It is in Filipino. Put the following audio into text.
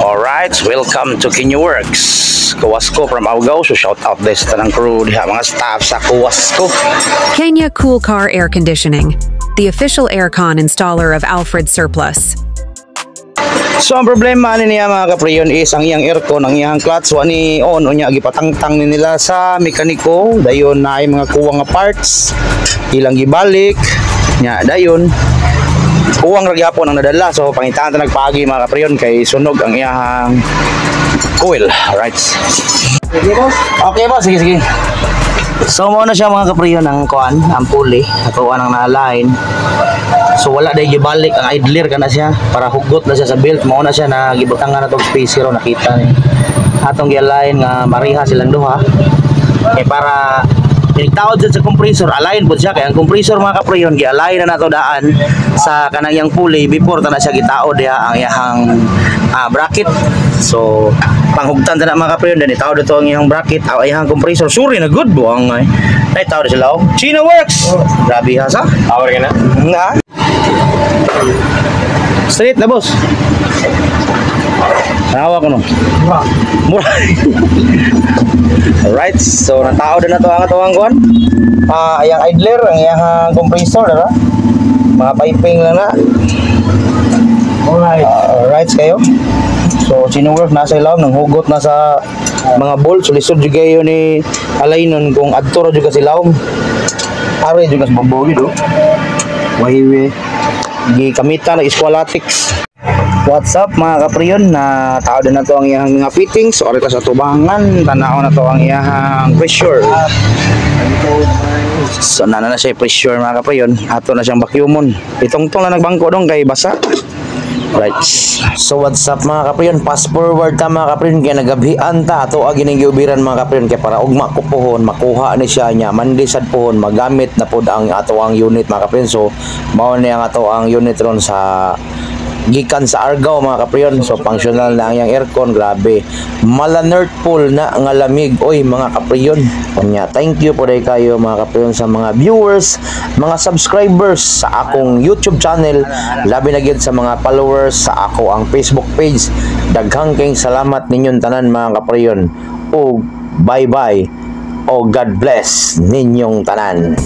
Alright, welcome to Kinyoworks. Kuwasko from Awgaw, so shout out this sa tanang crew diha mga staff sa Kuwasko. Kenya Cool Car Air Conditioning, the official aircon installer of Alfred Surplus. So ang problema niya mga kapriyon is ang iyang aircon, ang iyang clutch wani on unya gipatangtang ni nila sa mekaniko, dayon na ay mga kuwang nga parts ilang gibalik nya dayon kuwang ra gyapon ang nadala, so pangitaan ta nagpagi mga kapriyon kay sunog ang iyang coil. Alright, okay boss, sige. So mo na siya mga kapriyon ang kuan, ang pulley ato ang na-align. So wala day gibalik ang idler kana siya para hugot na siya sa belt. Mao na siya na gibutangan na tong spacer nakita ni. Atong gi-align nga mariha silang duha. Kay para pinigtaod sa compressor, align po siya kay ang compressor mga kapriyon gi-align na nato daan sa kanang yang pulley before ta na siya gitaod diha ang iyang bracket. So panghugtan ta na mga kapriyon din itaod ito ang iyang bracket ang iyang compressor. Sure na good buang ay. Ay taod sila oh. China Works. Grabe ha sa. Power ka na? Nga. Straight na boss. Nawa ko no. Mura. Alright, so natao na to ang atong kuan. Ayang idler, ang iyang compressor dara. Mga piping lang na. Alright kayo. So Kinyoworks nasa ilaw nang hugot na sa mga bolt. So lisod jud kayo ni alignon kung adto ra jud ka silaw. Are jud ka sa babawi do. Wahiwe gikamita na Esqualatics. What's up mga kapriyon, na tao din na to ang iyang mga fittings or ito sa tubangan, tanaw na to ang iyang pressure. So na siya pressure mga kapriyon, ato na siyang vacuumon. Itong na nagbangko dong kay basa. Right. So what's up mga kapriyon, fast forward ta mga kapriyon kay nagabihan ta ato gining giubiran mga kapriyon kay para ugma ko pohon makuha ni siya nya mandisad pohon magamit na pod ang ato ang unit mga kapriyon. So mao ni ang ato ang unit ron sa gikan sa Argao mga kapriyon. So functional na ang yang aircon, grabe mala North Pole na nga lamig oy mga kapriyon. Kanya thank you po day kayo mga kapriyon sa mga viewers, mga subscribers sa akong YouTube channel, labi na gyud sa mga followers sa ako ang Facebook page. Daghang kayong salamat ninyong tanan mga kapriyon. O bye bye o God bless ninyong tanan.